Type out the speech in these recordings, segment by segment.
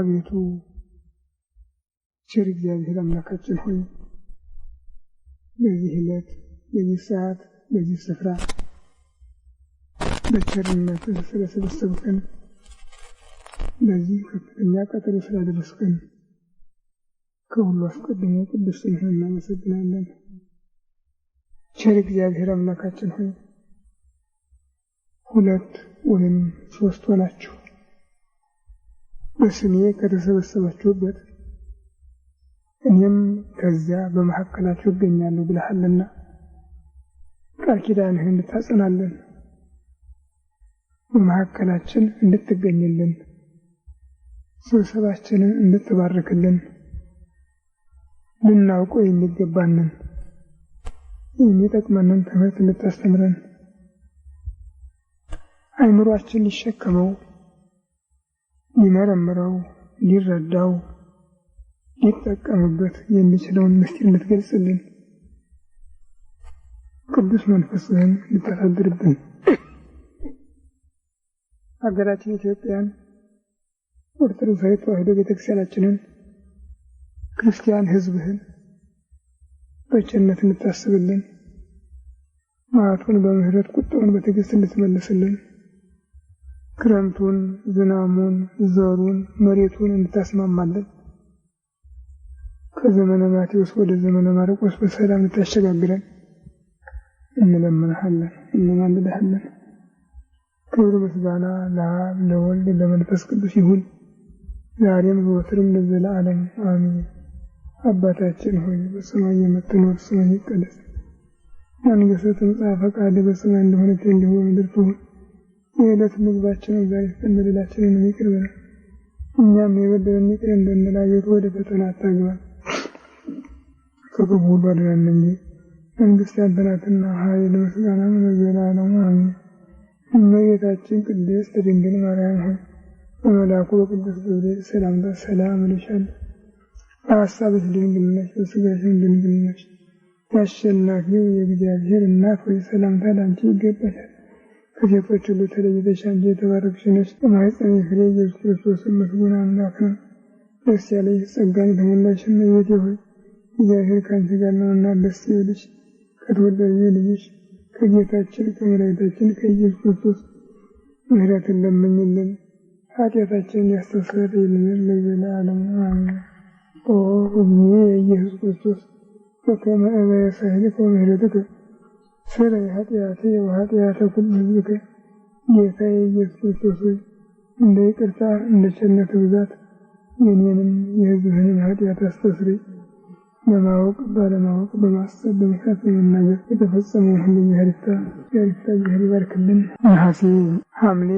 አቤቱ ቸር እግዚአብሔር አምላካችን ሆይ በዚህ ዕለት በዚህ ሰዓት በዚህ ስፍራ በቸርነትህ ስለሰበሰብከን በዚህ ከፍተኛ ቀጠሮ ስላደረስከን ከሁሉ አስቀድሞ ቅዱስ ስምህን እናመሰግናለን። ቸር እግዚአብሔር አምላካችን ሆይ ሁለት ወይም ሶስት ሆናችሁ በስሜ ከተሰበሰባችሁበት እኔም ከዚያ በመካከላችሁ እገኛለሁ ብለሃልና ቃል ኪዳንህን እንድታጸናለን በመካከላችን እንድትገኝልን ስብሰባችንን እንድትባርክልን ልናውቀው የሚገባንን የሚጠቅመንን ትምህርት እንድታስተምረን አይምሮአችን ሊሸከመው ሊመረምረው ሊረዳው ሊጠቀምበት የሚችለውን ምስጢር እንድትገልጽልን ቅዱስ መንፈስህን እንድታሳድርብን ሀገራችን ኢትዮጵያን ኦርቶዶክሳዊት ተዋሕዶ ቤተክርስቲያናችንን ክርስቲያን ሕዝብህን በቸርነት እንድታስብልን መዓቱን በምህረት ቁጣውን በትዕግስት እንድትመልስልን ክረምቱን ዝናሙን ዘሩን መሬቱን እንድታስማማልን ከዘመነ ማቴዎስ ወደ ዘመነ ማርቆስ በሰላም እንድታሸጋግረን እንለምንሃለን እንማልድሃለን። ክብር ምስጋና ለአብ ለወልድ ለመንፈስ ቅዱስ ይሁን ዛሬም ዘወትርም ለዘለዓለም አሜን። አባታችን ሆይ በሰማይ የምትኖር ስምህ ይቀደስ፣ መንግሥትህ ትምጣ፣ ፈቃድህ በሰማይ እንደሆነች እንዲሁ በምድር ትሁን። የዕለት ምግባችንን ዛሬ ስጠን፣ በደላችንን ይቅር በለን እኛም የበደሉንን ይቅር እንደምንል፣ አቤቱ ወደ ፈተና አታግባን ከክፉ ሁሉ አድነን እንጂ መንግሥት ያንተ ናትና ኃይል ምስጋናም ለዘላለሙ አሜን። እመቤታችን ቅድስት ድንግል ማርያም ሆይ በመልአኩ በቅዱስ ገብርኤል ሰላምታ ሰላም እልሻለሁ። በሐሳብሽ ድንግል ነሽ፣ በሥጋሽም ድንግል ነሽ። የአሸናፊው የእግዚአብሔር እናት ሆይ ሰላምታ ላንቺ ይገባሻል። ከሴቶች ሁሉ ተለይተሽ አንቺ የተባረክሽ ነሽ፣ በማኅፀንሽ ፍሬ ኢየሱስ ክርስቶስ ምስጉን አምላክ ነው። ደስ ያለሽ ጸጋን የተሞላሽ እመቤቴ ሆይ እግዚአብሔር ከአንቺ ጋር ነውና ደስ ይበልሽ። ከተወደደው ልጅሽ ከጌታችን ከመድኃኒታችን ከኢየሱስ ክርስቶስ ምሕረትን ለምኝልን ኃጢአታችንን ያስተሰርይልን ለዘላለሙ አሜን። ኦ እግዚእ ኢየሱስ ክርስቶስ በከመ አበየ ሳህልከ ወምሕረትከ ስረይ ኃጢአትየ ወኃጢአተ ኩሉ ሕዝብከ። ጌታዬ ኢየሱስ ክርስቶስ ሆይ እንደ ይቅርታ እንደ ቸርነትህ ብዛት የእኔንም የሕዝብህንም ኃጢአት አስተስርይ። በማወቅ ባለማወቅ በማሰብ በመስራት በመናገር የተፈጸመውን ሁሉ ያሪፍታ ይባርክልን። ነሐሴ ሐምሌ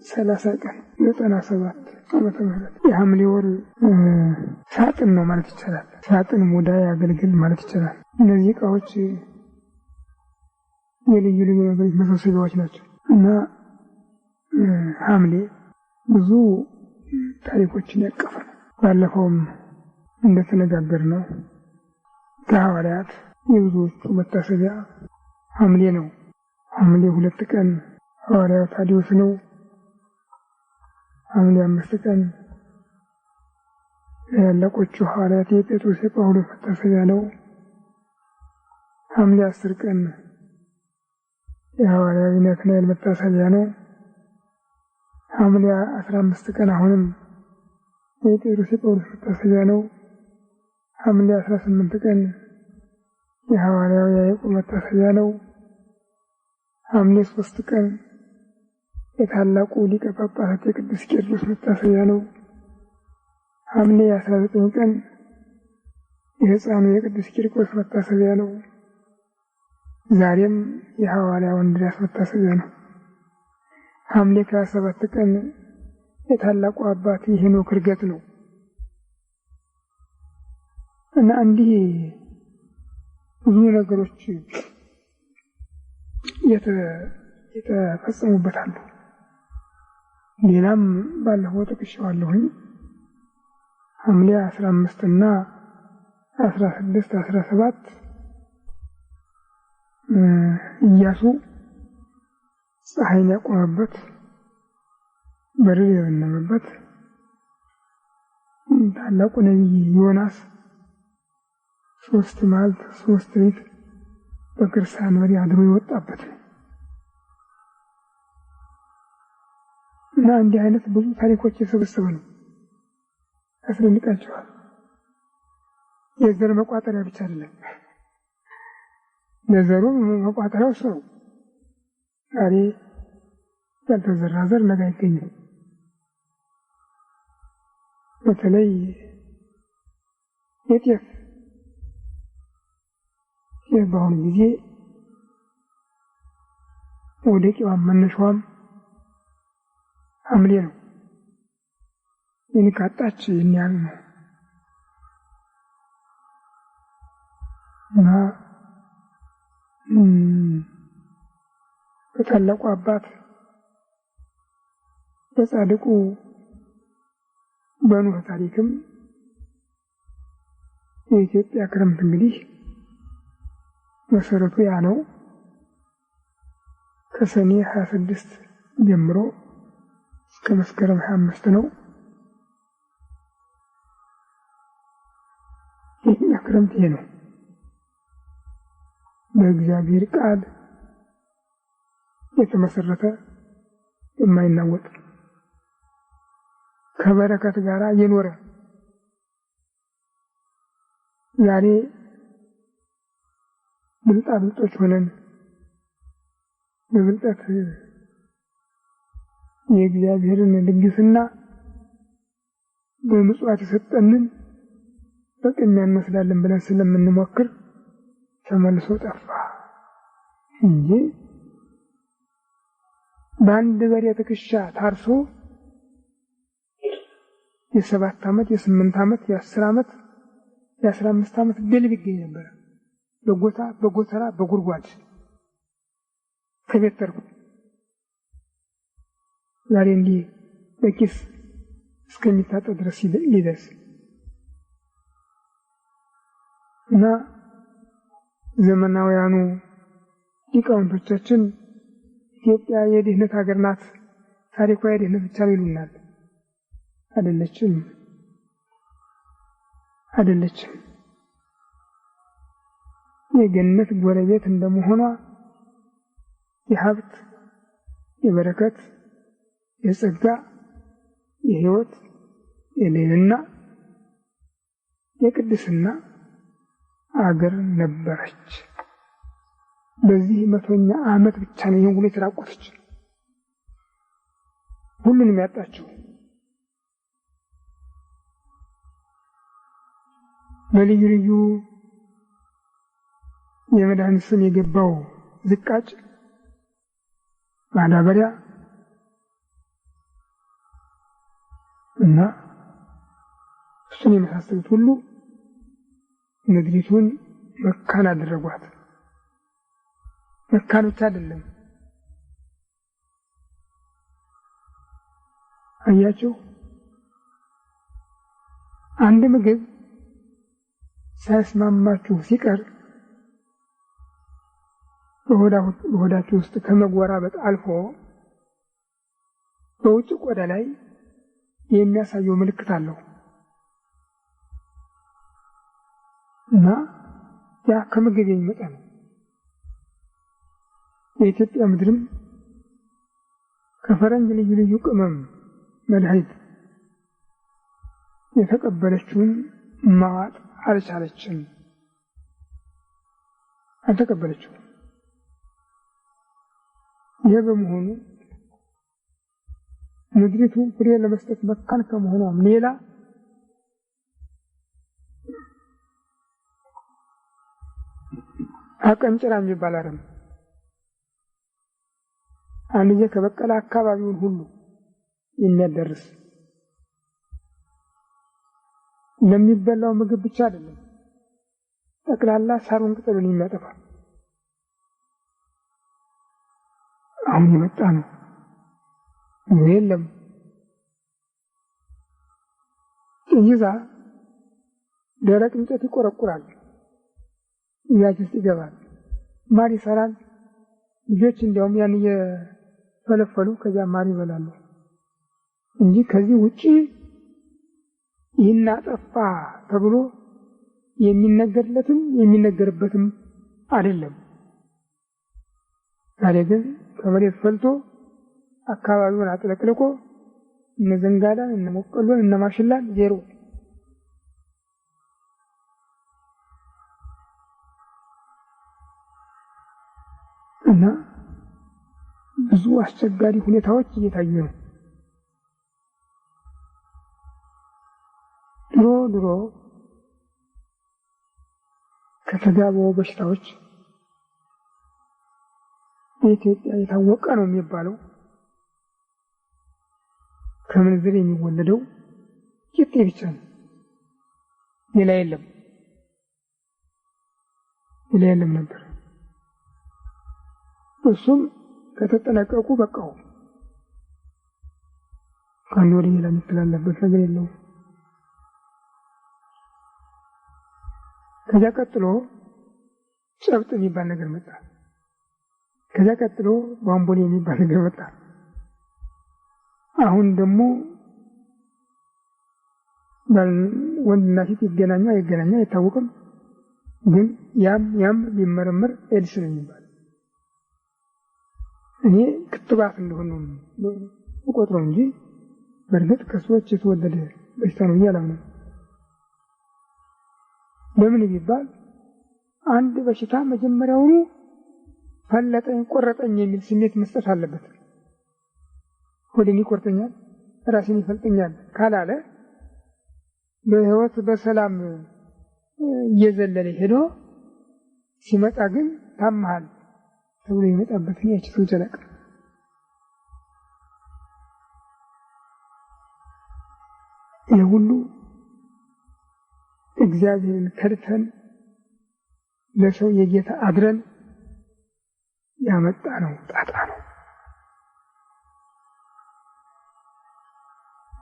30 ቀን 97 ዓመተ ምህረት የሐምሌ ወር ሳጥን ነው ማለት ይቻላል። ሳጥን ሙዳይ አገልግል ማለት ይቻላል። እነዚህ ዕቃዎች የልዩ ልዩ ነገሮች መሰብሰቢያዎች ናቸው እና ሐምሌ ብዙ ታሪኮችን ያቀፈ ነው። ባለፈውም እንደተነጋገርነው ከሐዋርያት የብዙዎቹ መታሰቢያ ሐምሌ ነው። ሐምሌ 2 ቀን ሐዋርያው ታዲዮስ ነው። ሐምሌ 5 ቀን ያለቆቹ ሐዋርያት የጴጥሮስ የጳውሎስ መታሰቢያ ነው። ሐምሌ 10 ቀን የሐዋርያው ናትናኤል መታሰቢያ ነው። ሐምሌ 15 ቀን አሁንም የጴጥሮስ የጳውሎስ መታሰቢያ ነው። ሐምሌ 18 ቀን የሐዋርያው ያዕቆብ መታሰቢያ ነው። ሐምሌ 3 ቀን የታላቁ ሊቀ ጳጳሳት የቅዱስ ቄርሎስ መታሰቢያ ነው። ሐምሌ 19 ቀን የሕፃኑ የቅዱስ ቂርቆስ መታሰቢያ ነው። ዛሬም የሐዋርያው እንድርያስ መታሰቢያ ነው። ሐምሌ 27 ቀን የታላቁ አባት የሄኖክ ዕርገት ነው እና እንዲህ ብዙ ነገሮች የተፈጸሙበታል። ሌላም ባለፈው ጠቅሼዋለሁኝ። ሐምሌ 15 እና 16 17 ኢያሱ ፀሐይን ያቆመበት በድል የበነመበት ታላቁ ነቢይ ዮናስ 3 መዓልት 3 ሌሊት በከርሰ አንበሪ አድሮ የወጣበት ነው። እና እንዲህ አይነት ብዙ ታሪኮች የሰበሰበ ነው። ያስደንቃቸዋል። የዘር መቋጠሪያ ብቻ አይደለም፣ ለዘሩ መቋጠሪያው ሰው ዛሬ ያልተዘራ ዘር ነገ አይገኝም። በተለይ የጤፍ በአሁኑ ጊዜ ወደቂዋም መነሻዋም ሐምሌ ነው። ካጣች ያህል ነው እና በታላቁ አባት በጻድቁ በኖህ ታሪክም የኢትዮጵያ ክረምት እንግዲህ መሰረቱ ያ ነው። ከሰኔ 26 ጀምሮ እስከ መስከረም 25 ነው። የኢትዮጵያ ክረምት ይሄ ነው። በእግዚአብሔር ቃል የተመሰረተ የማይናወጥ ከበረከት ጋር የኖረ ዛሬ ብልጣብልጦች ሆነን በብልጠት የእግዚአብሔርን ልግስና በምጽዋት የሰጠንን በቅሚያ እንመስላለን ብለን ስለምንሞክር ተመልሶ ጠፋ እንጂ በአንድ በሬ ትከሻ ታርሶ የ7 ዓመት የ8 ዓመት የ10 ዓመት የ15 ዓመት ድልብ ይገኝ ነበር። በጎተራ በጉድጓድ ከቤት ተርፎ ዛሬ እንዲህ በኪስ እስከሚታጠብ ድረስ ሊደርስ እና ዘመናውያኑ ሊቃውንቶቻችን ኢትዮጵያ የድህነት ሀገር ናት፣ ታሪኳ የድህነት ብቻ ነው ይሉናል። አይደለችም። የገነት ጎረቤት እንደመሆኗ የሀብት፣ የበረከት፣ የጸጋ፣ የሕይወት፣ የልዕልና፣ የቅድስና አገር ነበረች። በዚህ 100ኛ ዓመት ብቻ ነው ይሄን ሁሉ የተራቆተች ሁሉንም ያጣችው። በልዩ ልዩ የመድኃኒት ስም የገባው ዝቃጭ ማዳበሪያ እና እሱን የመሳሰሉት ሁሉ ምድሪቱን መካን አደረጓት። መካን ብቻ አይደለም፣ አያችሁ፣ አንድ ምግብ ሳይስማማችሁ ሲቀር በሆዳችሁ ውስጥ ከመጎራበጥ አልፎ በውጭ ቆዳ ላይ የሚያሳየው ምልክት አለው እና ያ ከምግብ የሚመጣ ነው። የኢትዮጵያ ምድርም ከፈረንጅ ልዩ ልዩ ቅመም መድኃኒት የተቀበለችውን ማዋጥ አልቻለችም፣ አልተቀበለችው። ይህ በመሆኑ ምድሪቱ ፍሬ ለመስጠት መካን ከመሆኗም ሌላ አቀንጭራ የሚባል አረም አንድ ጊዜ ከበቀለ አካባቢውን ሁሉ የሚያደርስ ለሚበላው ምግብ ብቻ አይደለም፣ ጠቅላላ ሳሩን ቅጠሉን የሚያጠፋ አሁን የመጣ ነው። የለም ይዛ ደረቅ እንጨት ይቆረቁራል፣ ያች ውስጥ ይገባል፣ ማር ይሰራል። ልጆች እንዲያውም ያን እየፈለፈሉ ከዚያ ማር ይበላሉ እንጂ ከዚህ ውጪ ይህን አጠፋ ተብሎ የሚነገርለትም የሚነገርበትም አይደለም። ዛሬ ግን ከመሬት ፈልቶ አካባቢውን አጥለቅልቆ እነ ዘንጋዳን እነ ሞቀሎን እነ ማሽላን ዜሮ እና ብዙ አስቸጋሪ ሁኔታዎች እየታዩ ነው። ድሮ ከተጋቡ በሽታዎች በኢትዮጵያ የታወቀ ነው የሚባለው ከምንዝር የሚወለደው ቂጤ ብቻ ነው። ሌላ የለም ነበር። እሱም ከተጠናቀቁ በቃው። ከአንድ ወደ ሌላ የሚተላለፍበት ነገር የለውም። ከዛ ቀጥሎ ጨብጥ የሚባል ነገር መጣ። ከዛ ቀጥሎ ባምቦሌ የሚባል ነገር መጣ። አሁን ደግሞ ወንድና ሴት ይገናኙ አይገናኙ አይታወቅም። ግን ያም ቢመረመር ኤድስ ነው የሚባል እኔ ክትባት እንደሆነ ነው ቆጥረው እንጂ በእርግጥ ከሰዎች የተወለደ በሽታ ነው ያላምነው። ለምን ቢባል አንድ በሽታ መጀመሪያውኑ ፈለጠኝ ቆረጠኝ የሚል ስሜት መስጠት አለበት። ሆዴን ይቆርጠኛል ራሴን ይፈልጠኛል ካላለ በህይወት በሰላም እየዘለለ ሄዶ ሲመጣ ግን ታመሃል ተብሎ ይመጣበት ነው ያቺው ጀለቅ። የሁሉ እግዚአብሔርን ከድተን ለሰው የጌታ አድረን ያመጣ ነው ጣጣ ነው።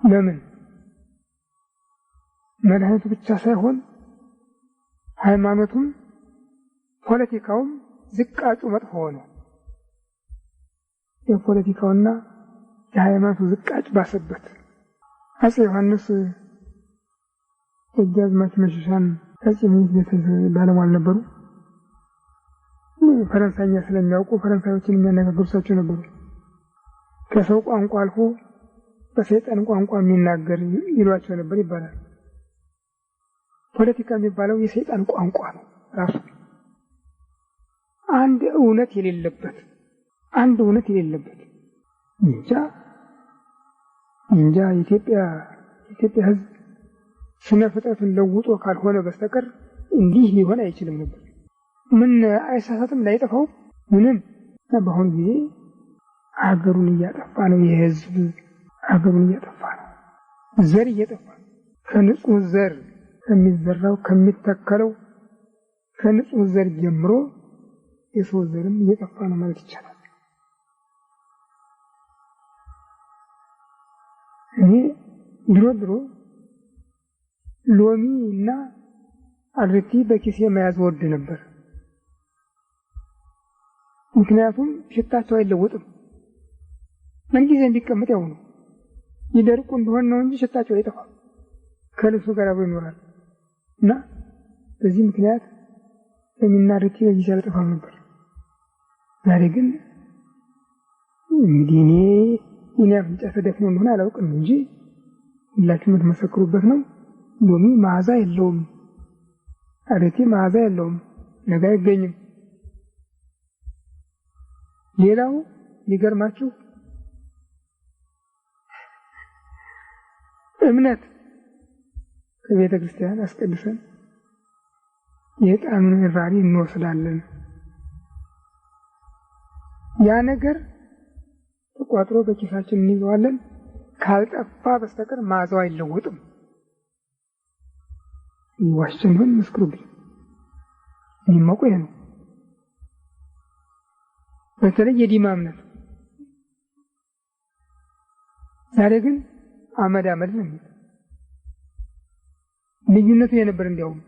ለምን መድኃኒቱ ብቻ ሳይሆን ሃይማኖቱም ፖለቲካውም ዝቃጩ መጥፎ ነው። የፖለቲካውና የሃይማኖቱ ዝቃጭ ባሰበት። አፄ ዮሐንስ ደጃዝማች መሸሻን አፄ ምኒልክ ባለሟል ነበሩ። ፈረንሳይኛ ስለሚያውቁ ፈረንሳዮችን የሚያነጋግሩ ሰዎች ነበሩ። ከሰው ቋንቋ አልፎ በሰይጣን ቋንቋ የሚናገር ይሏቸው ነበር ይባላል። ፖለቲካ የሚባለው የሰይጣን ቋንቋ ነው ራሱ። አንድ እውነት የሌለበት እንጃ የኢትዮጵያ ሕዝብ ስነ ፍጥረትን ለውጦ ካልሆነ በስተቀር እንዲህ ሊሆን አይችልም ነበር። ምን አይሳሳትም ላይጠፋው ምንም። በአሁኑ ጊዜ ሀገሩን እያጠፋ ነው። የህዝብ ሀገሩን እያጠፋ ነው። ዘር እየጠፋ ነው። ከንጹህ ዘር ከሚዘራው ከሚተከለው ከንጹህ ዘር ጀምሮ የሰው ዘርም እየጠፋ ነው ማለት ይቻላል። እኔ ድሮ ሎሚ እና አድርቲ በኪሴ መያዝ ወድ ነበር። ምክንያቱም ሽታቸው አይለወጥም። ምን ጊዜ እንዲቀመጥ ያው ነው። ይደርቁ እንደሆነ ነው እንጂ ሽታቸው አይጠፋም። ከልብሱ ጋር አብሮ ይኖራል እና በዚህ ምክንያት ለሚናርቲ በጊዜ አልጠፋም ነበር። ዛሬ ግን እንግዲህ እኔ አፍንጫ ተደፍኖ እንደሆነ አላውቅም እንጂ ሁላችሁም የምትመሰክሩበት ነው። ሎሚ መዓዛ የለውም፣ አርቲ መዓዛ የለውም፣ ነገ አይገኝም። ሌላው ሊገርማችሁ እምነት ከቤተ ክርስቲያን አስቀድሰን የዕጣኑን እራሪ እንወስዳለን። ያ ነገር ተቋጥሮ በኪሳችን እንይዘዋለን። ካልጠፋ በስተቀር መዓዛው አይለወጥም። ይዋሽን መስክሩብኝ። የሚመቁ ይሄ ነው። በተለይ የዲማ እምነት ዛሬ ግን አመድ ነው። ልዩነቱ የነበር እንዲያውም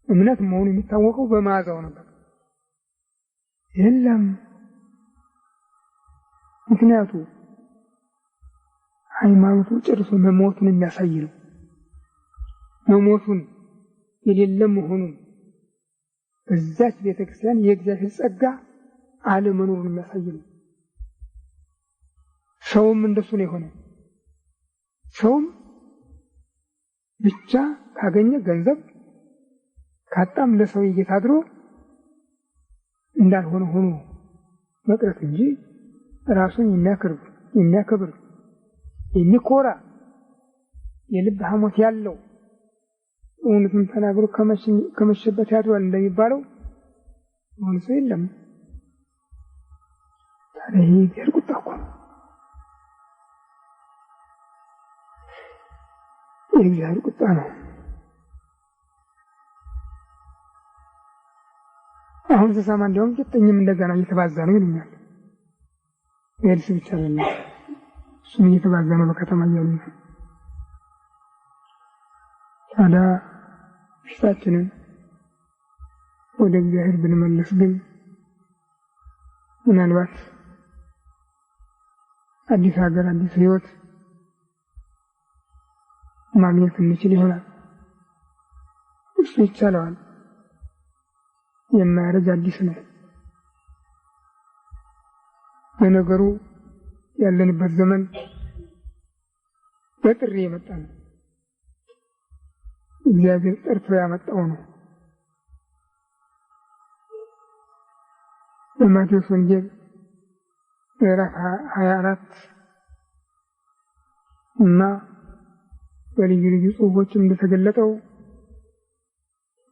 እምነት መሆኑ የሚታወቀው በመዓዛው ነበር። የለም ምክንያቱ ሃይማኖቱ ጭርሶ መሞቱን የሚያሳይ ነው። መሞቱን የሌለ መሆኑን በዛች ቤተክርስቲያን የእግዚአብሔር ጸጋ አለመኖሩን የሚያሳይ ነው። ሰውም እንደሱ ነው የሆነው። ሰውም ብቻ ካገኘ ገንዘብ ካጣም ለሰው ጌታ አድሮ እንዳልሆነ ሆኖ መቅረት እንጂ ራሱን የሚያከብር የሚኮራ የልብ ሐሞት ያለው እውነትን ተናግሮ ከመሸበት ያድራል እንደሚባለው ሆነ ሰው የለም። ታዲያ ይሄ የእግዚአብሔር ቁጣ እኮ ነው። የእግዚአብሔር ቁጣ ነው። አሁን ተሰማ እንደውም ቂጥኝም እንደገና እየተባዛ ነው ይሉኛል። ኤልስ ብቻ ነው እሱም እየተባዛ ነው በከተማ እያሉ ነው። ታዲያ ፊታችንን ወደ እግዚአብሔር ብንመለስ ግን ምናልባት አዲስ ሀገር አዲስ ሕይወት ማግኘት እንችል ይሆናል። እሱ ይቻለዋል። የማያረጅ አዲስ ነው። በነገሩ ያለንበት ዘመን በጥሪ የመጣ ነው። እግዚአብሔር ጠርቶ ያመጣው ነው። በማቴዎስ ወንጌል ምዕራፍ 24 እና በልዩ ልዩ ጽሑፎችም እንደተገለጠው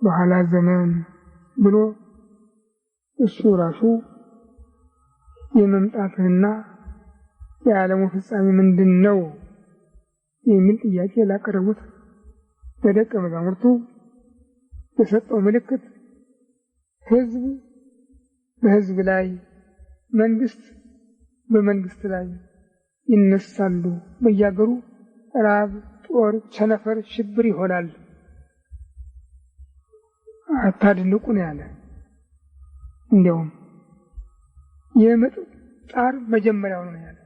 በኋላ ዘመን ብሎ እሱ ራሱ የመምጣትና የዓለሙ ፍጻሜ ምንድን ነው የሚል ጥያቄ ላቀረቡት ለደቀ መዛሙርቱ የሰጠው ምልክት ሕዝብ በሕዝብ ላይ፣ መንግስት በመንግስት ላይ ይነሳሉ፣ በየአገሩ ራብ፣ ጦር፣ ቸነፈር፣ ሽብር ይሆናል። አታድንቁ ነው ያለ። እንዲያውም የምጥ ጣር መጀመሪያው ነው ያለ፣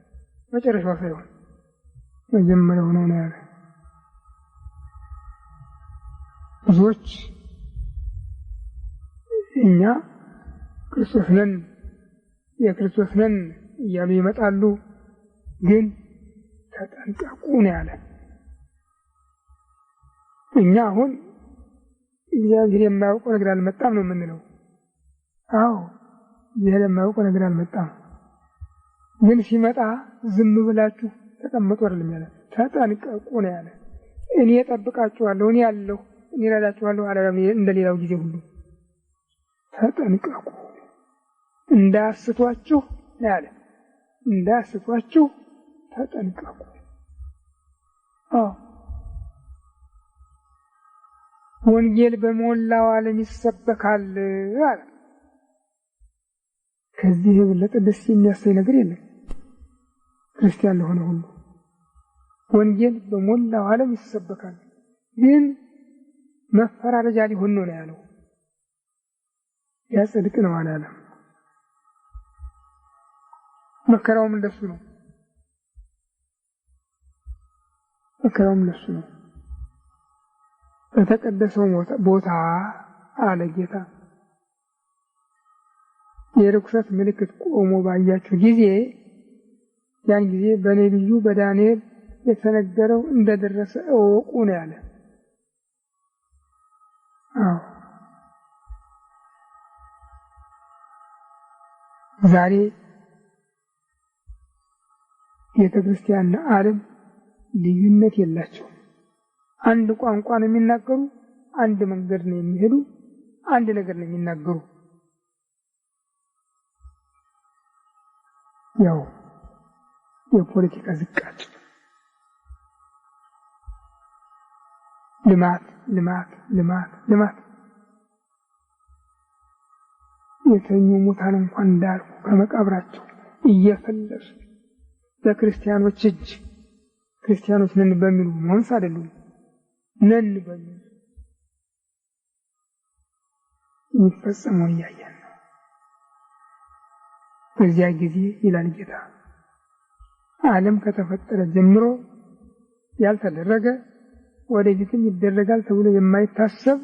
መጨረሻው ሳይሆን መጀመሪያው ነው ያለ። ብዙዎች እኛ ክርስቶስ ነን የክርስቶስ ነን እያሉ ይመጣሉ፣ ግን ተጠንቀቁ ነው ያለ። እኛ አሁን እግዚአብሔር የማያውቀው ነገር አልመጣም ነው የምንለው። አዎ እግዚአብሔር የማያውቀው ነገር አልመጣም፣ ግን ሲመጣ ዝም ብላችሁ ተቀመጡ አይደለም ያለ፣ ተጠንቀቁ ነው ያለ። እኔ እጠብቃችኋለሁ፣ እኔ ያለሁ፣ እኔ እረዳችኋለሁ አላለም እንደሌላው ጊዜ ሁሉ። ተጠንቀቁ እንዳያስቷችሁ ነው ያለ። እንዳያስቷችሁ ተጠንቀቁ። ወንጌል በሞላው ዓለም ይሰበካል አለ። ከዚህ የበለጠ ደስ የሚያሰኝ ነገር የለም። ክርስቲያን ለሆነ ሁሉ ወንጌል በሞላው ዓለም ይሰበካል፣ ግን መፈራረጃ ሊሆን ነው ያለው። ያጽድቅ ነው አላለም። መከራውም ለሱ ነው። መከራውም ለሱ ነው። በተቀደሰው ቦታ አለ ጌታ የርኩሰት ምልክት ቆሞ ባያችሁ ጊዜ ያን ጊዜ በነቢዩ በዳንኤል የተነገረው እንደደረሰ እወቁ ነው ያለ። ዛሬ ቤተክርስቲያንና ዓለም ልዩነት የላቸው። አንድ ቋንቋ ነው የሚናገሩ፣ አንድ መንገድ ነው የሚሄዱ፣ አንድ ነገር ነው የሚናገሩ። ያው የፖለቲካ ዝቃጭ፣ ልማት ልማት ልማት ልማት። የተኙ ሙታን እንኳን እንዳልኩ ከመቃብራቸው እየፈለሱ በክርስቲያኖች እጅ ክርስቲያኖች ነን በሚሉ መንስ አይደሉም፣ ነን በሚሉ የሚፈጸመው እያየን ነው። በዚያ ጊዜ ይላል ጌታ ዓለም ከተፈጠረ ጀምሮ ያልተደረገ ወደፊትም ይደረጋል ተብሎ የማይታሰብ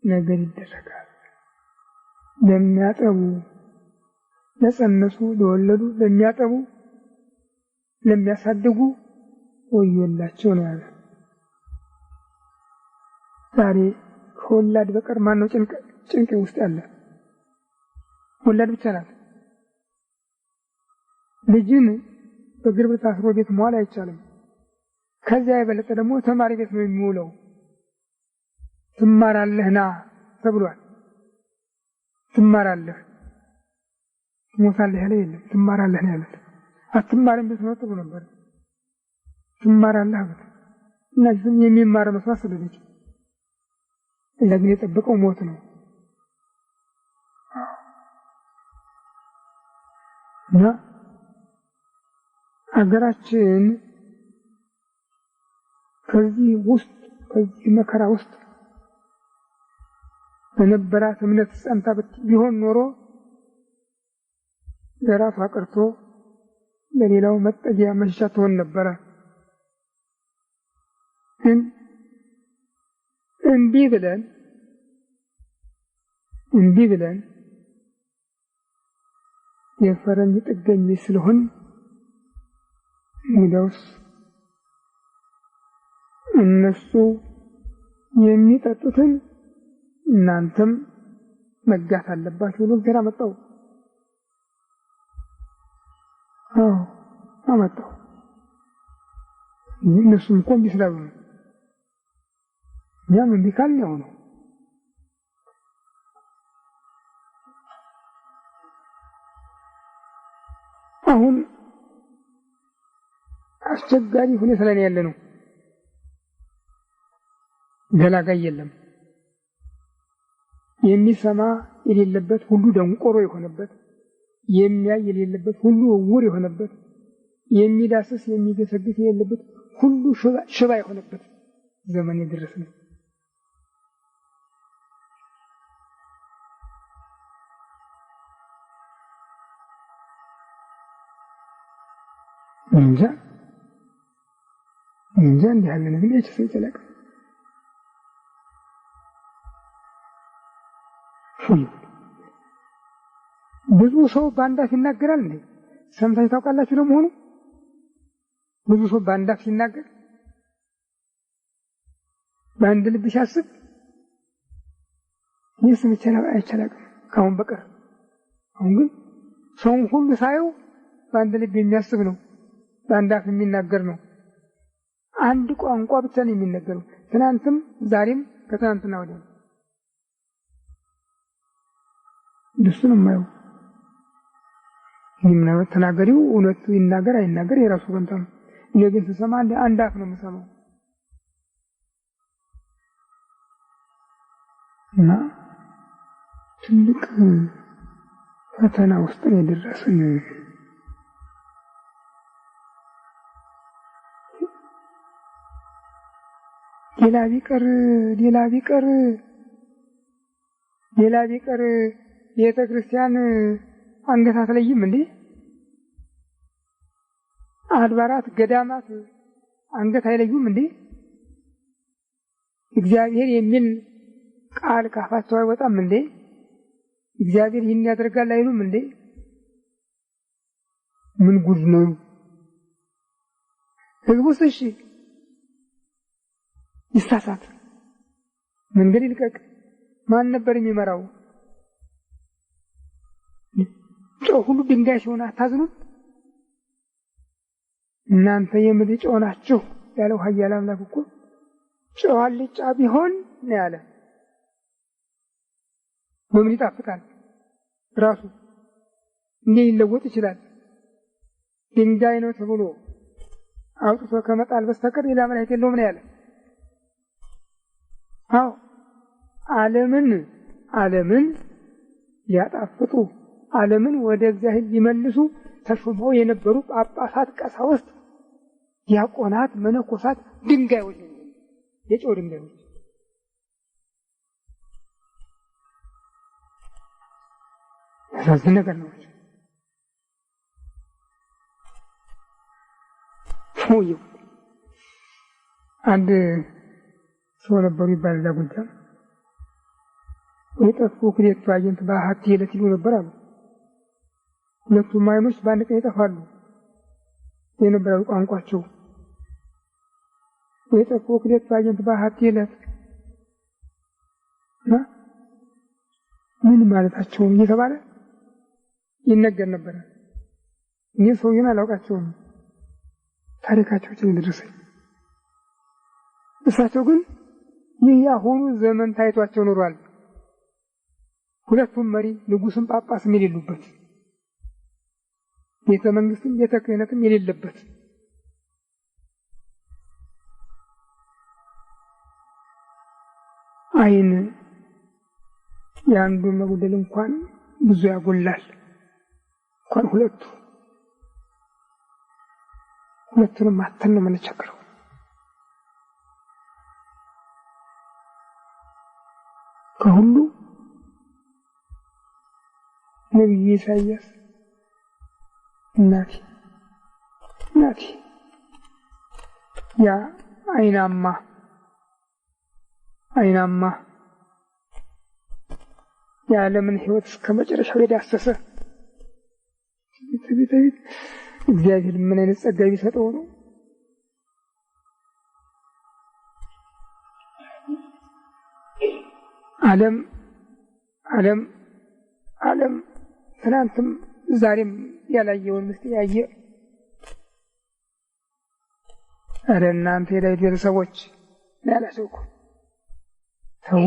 ነገር ይደረጋል። ለሚያጠቡ፣ ለጸነሱ፣ ለወለዱ፣ ለሚያጠቡ፣ ለሚያሳድጉ ወዮላቸው ነው ያለው። ዛሬ ከወላድ በቀር ማን ነው ጭንቅ ውስጥ ያለ? ወላድ ብቻ ናት። ልጅን በግርብ ታስሮ ቤት መዋል አይቻልም። ከዚያ የበለጠ ደግሞ ተማሪ ቤት ነው የሚውለው። ትማራለህ ና ተብሏል። ትማራለህ፣ ትሞታለህ ያለ የለም። ትማራለህ ነው ያሉት። አትማርም ቤት ነው ጥሩ ነበር። ትማራለህ አሉት እና ግን የሚማር መስዋዕት ስለልጅ ለግን የጠበቀው ሞት ነው። እና አገራችን ከዚህ መከራ ውስጥ በነበራት እምነት ጸንታ ቢሆን ኖሮ ለራሷ ቀርቶ ለሌላው መጠጊያ መሸሻ ትሆን ነበረ። ግን እምቢ ብለን የፈረንጅ ጥገኞች ስለሆን ሙዳውስ እነሱ የሚጠጡትን እናንተም መጋት አለባችሁ ብሎ ገራ መጣው። አመጣው። እነሱም እኮ እምቢ ስላሉ ነው። እኛም እምቢ ካልን ያው ነው። አሁን አስቸጋሪ ሁኔታ ላይ ያለ ነው። ገላጋይ የለም። የሚሰማ የሌለበት ሁሉ ደንቆሮ የሆነበት፣ የሚያይ የሌለበት ሁሉ ዕውር የሆነበት፣ የሚዳስስ የሚገሰግስ የሌለበት ሁሉ ሽባ የሆነበት ዘመን የደረስነው። እንጃ እንዲህ ያለ ነገር የሰው ይጨነቅ። ብዙ ሰው በአንድ አፍ ይናገራል እንዴ? ሰምታችሁ ታውቃላችሁ? ለመሆኑ ብዙ ሰው በአንድ አፍ ሲናገር በአንድ ልብ ሲያስብ ይስም አይቻልም ካሁን በቀር። አሁን ግን ሰውን ሁሉ ሳየው በአንድ ልብ የሚያስብ ነው፣ በአንድ አፍ የሚናገር ነው። አንድ ቋንቋ ብቻ ነው የሚነገረው። ትናንትም ዛሬም ከትናንትና ወዲያ ደስ ነው የማየው። ምናምን ተናገሪው እውነቱ ይናገር አይናገር የራሱ ፈንታ ነው። እኔ ግን ስሰማ አንድ አፍ ነው የምሰማው እና ትልቅ ፈተና ውስጥ ነው የደረስን። ሌላ ቢቀር ቤተ ክርስቲያን አንገት አትለይም እንዴ? አድባራት ገዳማት አንገት አይለዩም እንዴ? እግዚአብሔር የሚል ቃል ካፋቸው አይወጣም እንዴ? እግዚአብሔር ይህን ያደርጋል አይሉም እንዴ? ምን ጉድ ነው? ህዝቡስ እሺ ይሳሳት፣ መንገድ ይልቀቅ። ማን ነበር የሚመራው? ጨው ሁሉ ድንጋይ ሲሆን አታዝኑም? እናንተ የምድር ጨው ናችሁ ያለው ኃያል አምላክ እኮ ጨው አልጫ ቢሆን ነው ያለ። በምን ይጣፍጣል? ራሱ እንዴት ሊለወጥ ይችላል? ድንጋይ ነው ተብሎ አውጥቶ ከመጣል በስተቀር ሌላ መድኃኒት የለውም ነው ያለ። አዎ ዓለምን ሊያጣፍጡ ዓለምን ወደ እግዚአብሔር ሊመልሱ ተሾመው የነበሩ ጳጳሳት፣ ቀሳውስት፣ ዲያቆናት፣ መነኮሳት ድንጋዮች ነው፣ የጨው ድንጋዮች። ያሳዝን ነገር ነው። አንድ ሰው ነበሩ ይባላል ጎጃም ወይጠፉ ክሌቱ አየንት በአሐቲ ዕለት ይሉ ነበር አሉ። ሁለቱም አይኖች በአንድ ቀን ይጠፋሉ የነበረው ቋንቋቸው። ወይጠፉ ክሌቱ አየንት በአሐቲ ዕለት ምን ማለታቸው እየተባለ ይነገር ነበር። እኔ ሰውዬን አላውቃቸውም፣ ታሪካቸው ስለደረሰኝ። እሳቸው ግን ይህ ያሁኑ ዘመን ታይቷቸው ኖሯል። ሁለቱም መሪ ንጉስም ጳጳስም የሌሉበት፣ ቤተ መንግስትም ቤተ ክህነትም የሌለበት አይን የአንዱ መጉደል እንኳን ብዙ ያጎላል። እንኳን ሁለቱንም ማተን ነው የምንቸገረው። ከሁሉ ነቢዩ ኢሳይያስ እናቴ ያ አይናማ የዓለምን ሕይወት እስከ መጨረሻው የዳሰሰ እግዚአብሔር ምን አይነት ጸጋ ቢሰጠው ነው። ዓለም ትናንትም ዛሬም ያላየውን ምስጢር ያየ። ኧረ እናንተ የዳዊት ቤተሰቦች ያላቸው እኮ ተው።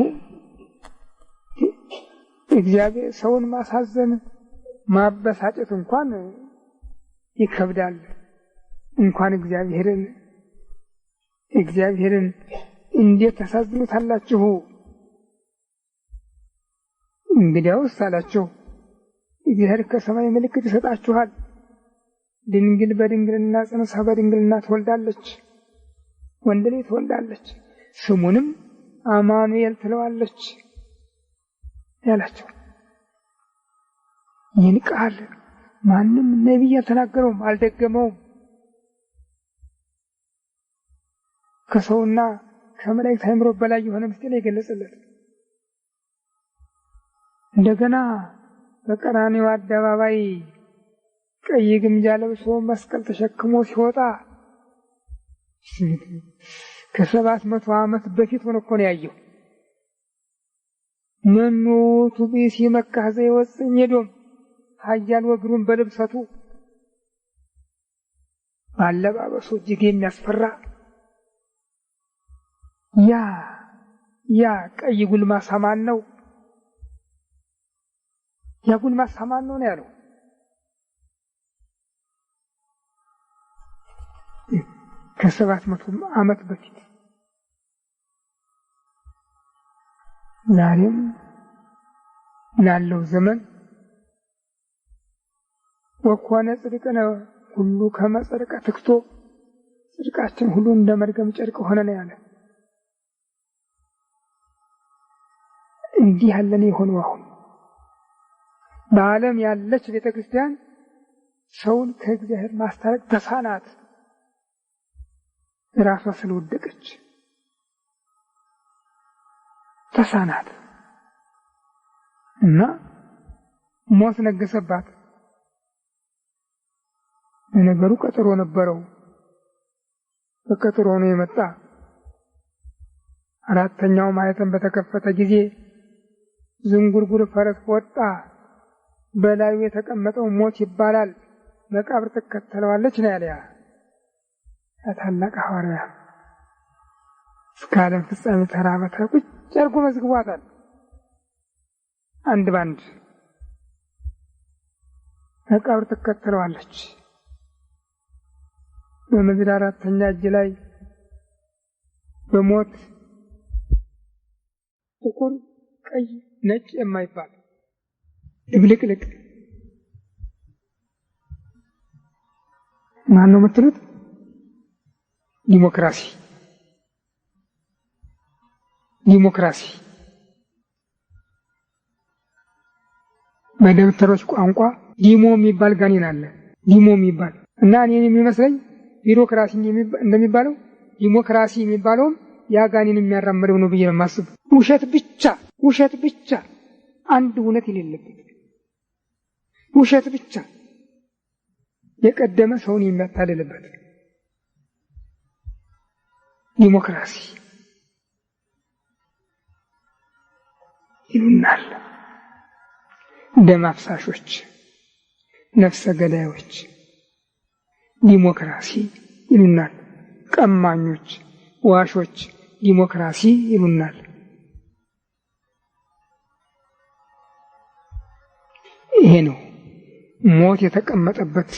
እግዚአብሔር ሰውን ማሳዘን ማበሳጨት እንኳን ይከብዳል። እንኳን እግዚአብሔርን እንዴት ታሳዝኑታላችሁ? እንግዲያውስ አላቸው እግዚአብሔር ከሰማይ ምልክት ይሰጣችኋል። ድንግል በድንግልና ጸንሳ በድንግልና ትወልዳለች፣ ወንድ ልጅ ትወልዳለች፣ ስሙንም አማኑኤል ትለዋለች ያላቸው። ይህን ቃል ማንም ነቢይ አልተናገረውም፣ አልደገመውም። ከሰውና ከመላእክት አእምሮ በላይ የሆነ ምስጢር የገለጸለት። እንደገና በቀራንዮ አደባባይ ቀይ ግምጃ ለብሶ መስቀል ተሸክሞ ሲወጣ ከ700 ዓመት በፊት ሆኖ እኮ ነው ያየው። መኑ ቱቢሲ መካህ ዘይወፅእ ሜዶም ኃያል ወግሩን በልብሰቱ ባለባበሱ እጅግ የሚያስፈራ ያ ቀይ ጉልማሳ ማን ነው? ያ ጉልማሳ ማን ነው ያለው? ከ700 ዓመት በፊት። ዛሬም ላለው ዘመን ወኮነ ጽድቅነ ሁሉ ከመጽድቀ ትክቶ ጽድቃችን ሁሉ እንደ መርገም ጨርቅ ሆነ ነው ያለ። እንዲህ ያለ ነው የሆነው። አሁን በዓለም ያለች ቤተክርስቲያን ሰውን ከእግዚአብሔር ማስታረቅ ተሳናት፣ ራሷ ስለወደቀች ተሳናት እና ሞት ነገሰባት። ነገሩ ቀጠሮ ነበረው፣ በቀጠሮ ነው የመጣ። አራተኛው ማኅተም በተከፈተ ጊዜ ዝንጉርጉር ፈረስ ወጣ። በላዩ የተቀመጠው ሞት ይባላል፣ መቃብር ትከተለዋለች ነው ያለ። ታላቅ ሐዋርያ እስከ ዓለም ፍጻሜ ተራ በተራ ቁጭ አድርጎ መዝግቧታል። አንድ ባንድ መቃብር ትከተለዋለች። በምድር አራተኛ እጅ ላይ በሞት ጥቁር፣ ቀይ፣ ነጭ የማይባል ድብልቅልቅ ማን ነው የምትሉት? ዲሞክራሲ በደብተሮች ቋንቋ ዲሞ የሚባል ጋኔን አለ። ዲሞ የሚባል እና እኔን የሚመስለኝ ቢሮክራሲ እንደሚባለው ዲሞክራሲ የሚባለው ያጋኒን የሚያራምደው ነው ብዬ ነው የማስበው። ውሸት ብቻ አንድ እውነት የሌለበት ውሸት ብቻ የቀደመ ሰውን የሚያታልልበት ዲሞክራሲ ይሉናል። ደም አፍሳሾች፣ ነፍሰ ገዳዮች ዲሞክራሲ ይሉናል። ቀማኞች፣ ዋሾች ዲሞክራሲ ይሉናል። ይሄ ነው ሞት የተቀመጠበት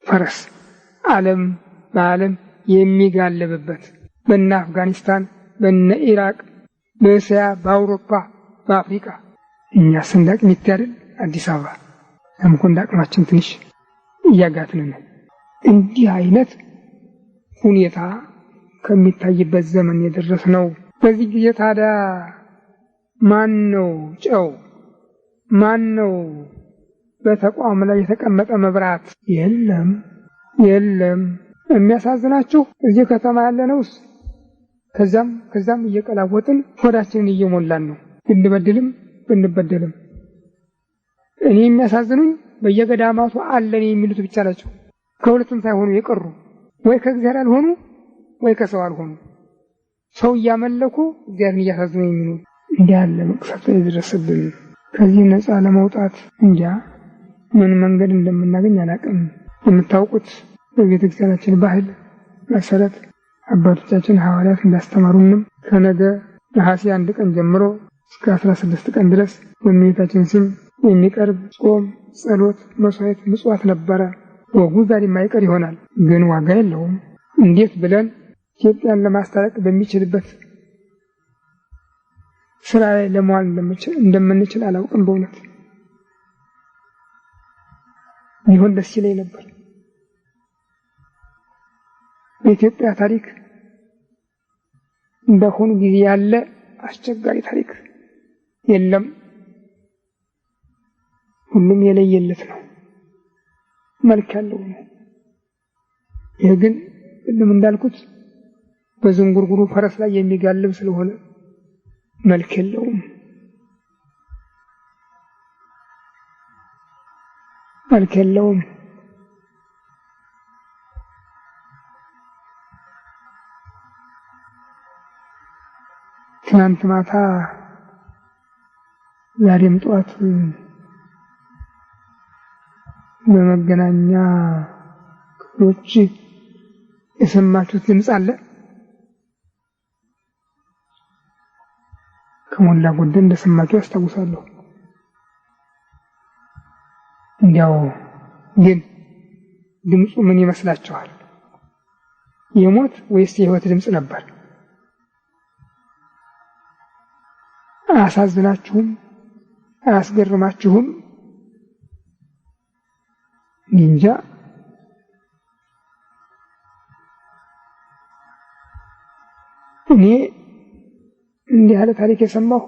ፈረስ በዓለም የሚጋለብበት በእነ አፍጋኒስታን፣ በእነ ኢራቅ፣ በእስያ፣ በአውሮፓ፣ በአፍሪካ። እኛ ሰንዳቅ ሚታደል አዲስ አበባ ለምኮንዳ አቅማችን ትንሽ እያጋትን ነው። እንዲህ አይነት ሁኔታ ከሚታይበት ዘመን የደረስነው። በዚህ ጊዜ ታዲያ ማን ነው ጨው? ማን ነው በተቋም ላይ የተቀመጠ መብራት? የለም። የሚያሳዝናችሁ እዚህ ከተማ ያለነውስ ከዛም እየቀላወጥን ሆዳችንን እየሞላን ነው። ብንበደልም እኔ የሚያሳዝኑኝ በየገዳማቱ አለን የሚሉት ብቻ ናቸው። ከሁለቱም ሳይሆኑ የቀሩ ወይ ከእግዚአብሔር አልሆኑ ወይ ከሰው አልሆኑ። ሰው እያመለኩ እግዚአብሔርን እያሳዝኑ የሚኖሩ እንዲህ ያለ መቅሰፍት የደረሰብን። ከዚህ ነፃ ለመውጣት እንጃ ምን መንገድ እንደምናገኝ አላውቅም። የምታውቁት በቤተክርስቲያናችን ባህል መሰረት አባቶቻችን ሐዋርያት እንዳስተማሩንም ከነገ ነሐሴ 1 ቀን ጀምሮ እስከ 16 ቀን ድረስ በእመቤታችን ስም የሚቀርብ ጾም፣ ጸሎት፣ መስዋዕት፣ ምጽዋት ነበረ። ወጉ ዛሬ የማይቀር ይሆናል፣ ግን ዋጋ የለውም። እንዴት ብለን ኢትዮጵያን ለማስታረቅ በሚችልበት ስራ ላይ ለመዋል እንደምንችል አላውቅም። በእውነት ይሁን ደስ ይለኝ ነበር። በኢትዮጵያ ታሪክ እንደሆኑ ጊዜ ያለ አስቸጋሪ ታሪክ የለም። ሁሉም የለየለት ነው፣ መልክ ያለው ነው። ይህ ግን ሁሉም እንዳልኩት በዝንጉርጉሩ ፈረስ ላይ የሚጋልብ ስለሆነ መልክ የለውም። ትናንት ማታ ዛሬም ጠዋት በመገናኛ ክፍሎች የሰማችሁት ድምፅ አለ። ከሞላ ጎደል እንደሰማችሁ አስታውሳለሁ። እንዲያው ግን ድምፁ ምን ይመስላችኋል? የሞት ወይስ የህይወት ድምፅ ነበር? አያሳዝናችሁም? አያስገርማችሁም? እንጃ። እኔ እንዲህ ያለ ታሪክ የሰማሁ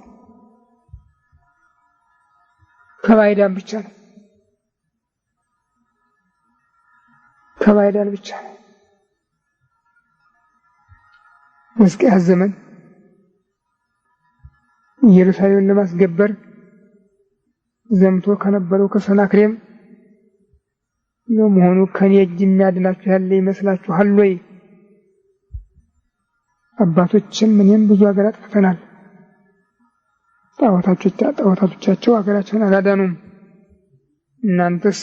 ከባይዳን ብቻ ነው። በሕዝቅያስ ዘመን ኢየሩሳሌምን ለማስገበር ዘምቶ ከነበረው ከሰናክሬም ለመሆኑ ከኔ እጅ የሚያድናችሁ ያለ ይመስላችኋል ወይ? አባቶችም እኔም ብዙ ሀገር አጥፍተናል። ጣዖታቶቻቸው ሀገራቸውን አላዳኑም። እናንተስ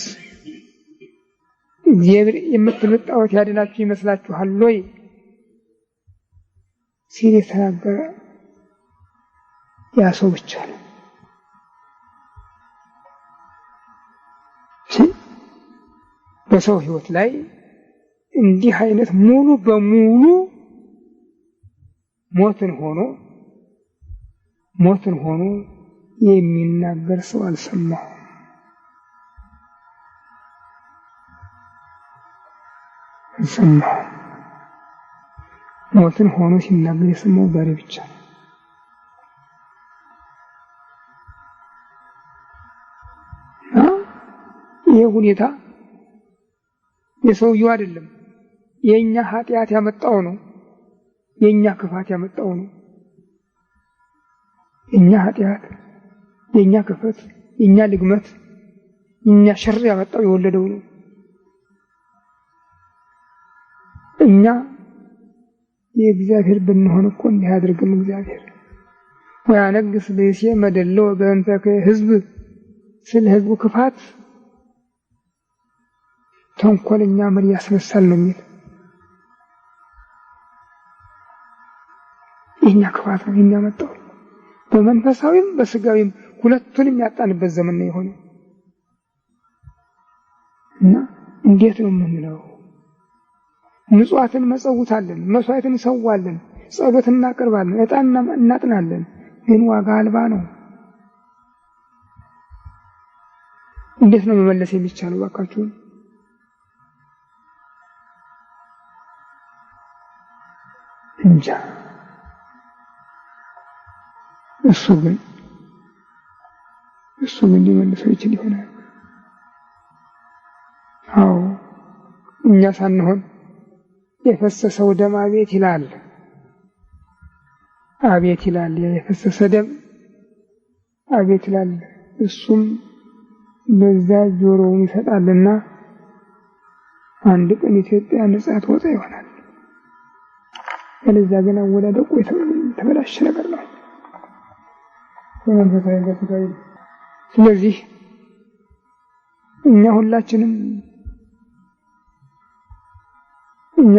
እግዚአብሔር የምትሉት ጣዖት ያድናችሁ ይመስላችኋል ወይ ሲል የተናገረ ያ ሰው ብቻ ነው። በሰው ህይወት ላይ እንዲህ አይነት ሙሉ በሙሉ ሞትን ሆኖ የሚናገር ሰው አልሰማሁም። ሞትን ሆኖ ሲናገር የሰማው ዛሬ ብቻ ነው። ይህ ሁኔታ የሰውየው አይደለም፣ የኛ ኃጢአት ያመጣው ነው። የኛ ክፋት ያመጣው ነው። የኛ ኃጢአት፣ የኛ ክፋት፣ የኛ ልግመት፣ የኛ ሸር ያመጣው የወለደው ነው። እኛ የእግዚአብሔር ብንሆን እኮ እንዲህ አድርግም እግዚአብሔር ወያነግስ በሴ መደለው በእንተከ ህዝብ ስለ ህዝቡ ክፋት ተንኮለኛ መሪ ያስነሳል ነው የሚል። የኛ ክፋት ነው የሚያመጣው። በመንፈሳዊም በስጋዊም ሁለቱንም ያጣንበት ዘመን ነው የሆነው እና እንዴት ነው የምንለው? ንጹሐትን መጸውታለን፣ መስዋዕትን እንሰዋለን፣ ጸሎት እናቀርባለን፣ ዕጣን እናጥናለን፣ ግን ዋጋ አልባ ነው። እንዴት ነው መመለስ የሚቻለው? ባካችሁ እንጃ። እሱ ግን ሊመልሰው ይችል ይሆናል። አዎ እኛ ሳንሆን የፈሰሰው ደም አቤት ይላል፣ አቤት ይላል። የፈሰሰ ደም አቤት ይላል። እሱም በዛ ጆሮውን ይሰጣልና አንድ ቀን ኢትዮጵያ ነጻ ትወጣ ይሆናል። ስለዚህ ግን አወዳደቁ የተበላሸ ነገር ነው በመንፈሳዊ በስጋዊ። ስለዚህ እኛ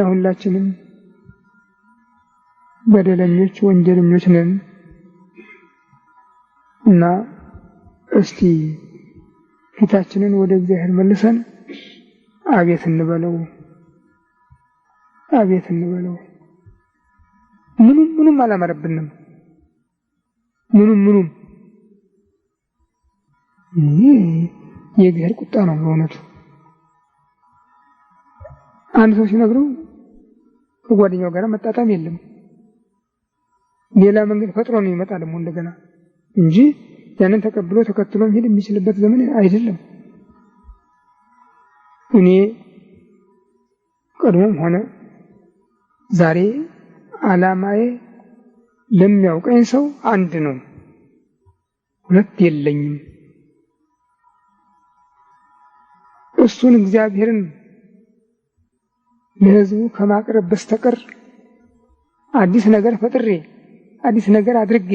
ሁላችንም በደለኞች ወንጀለኞች ነን እና እስቲ ፊታችንን ወደ እግዚአብሔር መልሰን አቤት እንበለው። ምንም አላማረብንም። ምንም የእግዚአብሔር ቁጣ ነው በእውነቱ። አንድ ሰው ሲነግረው ከጓደኛው ጋር መጣጣም የለም፣ ሌላ መንገድ ፈጥሮ ነው ይመጣ ደግሞ እንደገና እንጂ ያንን ተቀብሎ ተከትሎ መሄድ የሚችልበት ዘመን አይደለም። እኔ ቀድሞም ሆነ ዛሬ ዓላማዬ ለሚያውቀኝ ሰው አንድ ነው፣ ሁለት የለኝም። እሱን እግዚአብሔርን ለሕዝቡ ከማቅረብ በስተቀር አዲስ ነገር ፈጥሬ አዲስ ነገር አድርጌ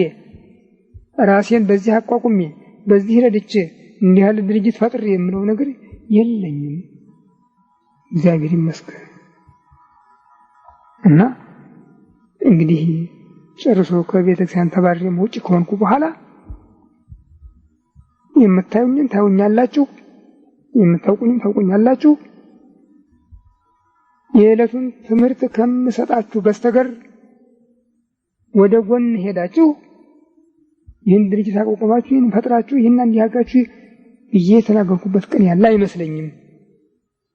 ራሴን በዚህ አቋቁሜ በዚህ ረድቼ እንዲህ ያለ ድርጅት ፈጥሬ የምለው ነገር የለኝም። እግዚአብሔር ይመስገን። እና እንግዲህ ጨርሶ ከቤተክርስቲያን ተባረሬ ውጭ ከሆንኩ በኋላ የምታዩኝን ታዩኛላችሁ፣ የምታውቁኝም ታውቁኛላችሁ። የዕለቱን ትምህርት ከምሰጣችሁ በስተቀር ወደ ጎን ሄዳችሁ ይህን ድርጅት አቋቁማችሁ ይህን ፈጥራችሁ ይህን እንዲያጋችሁ ብዬ የተናገርኩበት ቀን ያለ አይመስለኝም።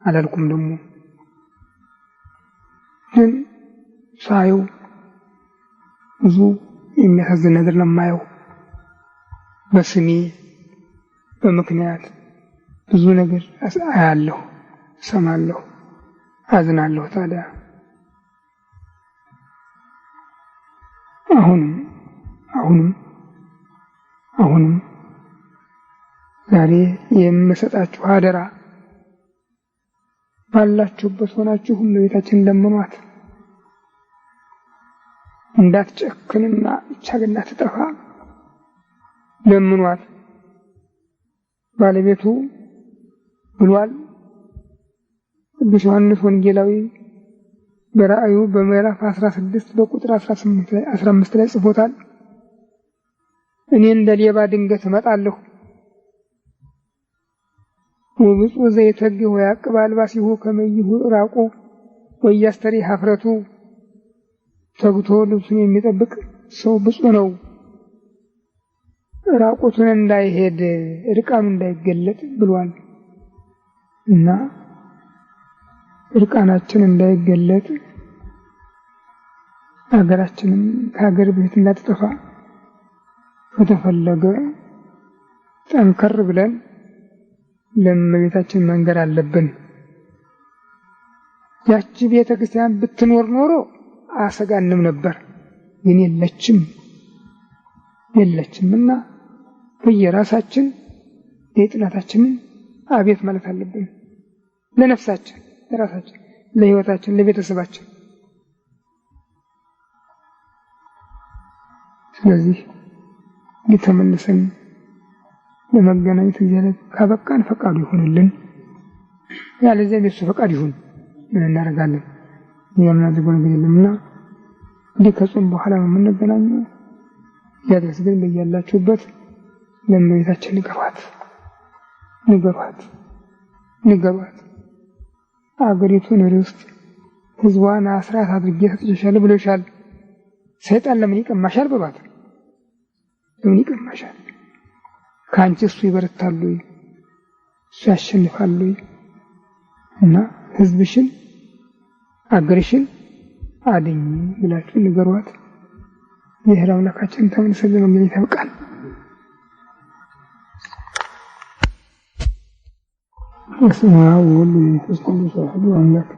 አላልኩም ደግሞ ግን ሳየው ብዙ የሚያሳዝን ነገር ነው የማየው። በስሜ በምክንያት ብዙ ነገር አያለሁ፣ ሰማለሁ፣ አዝናለሁ። ታዲያ አሁንም ዛሬ የምሰጣችሁ አደራ ባላችሁበት ሆናችሁ እመቤታችንን ለምኗት፣ እንዳትጨክንና ብቻ ትጠፋ ለምኗት። ባለቤቱ ብሏል። ቅዱስ ዮሐንስ ወንጌላዊ በራእዩ በምዕራፍ 16 በቁጥር 15 ላይ ጽፎታል። እኔ እንደ ሌባ ድንገት እመጣለሁ፣ ወብፁዕ ዘይተግህ ወያዕቅብ አልባሲሁ ከመ ይሁር ራቁ ወያስተሪ ኀፍረቱ። ተግቶ ልብሱን የሚጠብቅ ሰው ብፁዕ ነው፣ ራቁቱን እንዳይሄድ እርቃኑ እንዳይገለጥ ብሏል። እና እርቃናችን እንዳይገለጥ ሀገራችንም ከሀገር ቤት እንዳትጠፋ ከተፈለገ ጠንከር ብለን ለእመቤታችን መንገር አለብን። ያቺ ቤተክርስቲያን ብትኖር ኖሮ አሰጋንም ነበር። ግን የለችምና በየራሳችን የጥናታችንን አቤት ማለት አለብን። ለነፍሳችን፣ ለራሳችን፣ ለህይወታችን፣ ለቤተሰባችን። ስለዚህ ተመልሰን ለመገናኘት እግዚአብሔር ካበቃን ፈቃዱ ይሁንልን። ያለዚያ የሱ ፈቃድ ይሁን ምን እናደርጋለን? የምናደርገው ነገር የለምና እንዲህ ከጾም በኋላ ነው የምንገናኘው። ያድረስ ግን በያላችሁበት ለእመቤታችን ንገሯት። አገሪቱን ርስት ህዝቧን አስራት አድርጌ ሰጥቼሻለሁ ብሎሻል። ሰይጣን ለምን ይቀማሻል? በባት ለምን ይቀማሻል? ከአንቺ እሱ ይበረታሉ፣ እሱ ያሸንፋሉ። እና ህዝብሽን አገርሽን አድኝ ብላችሁ ንገሯት። የሕያው አምላካችን ተመልሰን ለመገናኘት ያብቃን። በስመ አብ ወወልድ ወመንፈስ ቅዱስ አሐዱ አምላክ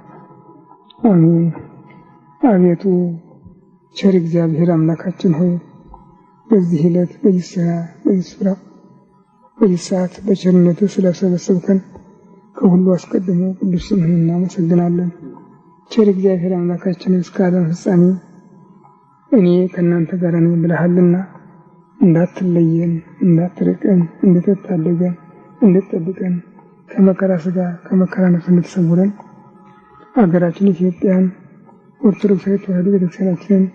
አሜን። አቤቱ ቸር እግዚአብሔር አምላካችን ሆይ በዚህ ዕለት በዚህ ስፍራ በዚህ ሰዓት በቸርነትህ ስለሰበሰብከን ከሁሉ አስቀድሞ ቅዱስ ስምህን እናመሰግናለን። ቸር እግዚአብሔር አምላካችን እስከ ዓለም ፍጻሜ እኔ ከእናንተ ጋር ነኝ ብለሃልና እንዳትለየን፣ እንዳትርቀን፣ እንድትታደገን፣ እንድትጠብቀን ከመከራ ሥጋ ከመከራ ነፍስ እንድትሰውረን አገራችን ኢትዮጵያን ኦርቶዶክሳዊት ተዋሕዶ ቤተክርስቲያናችንን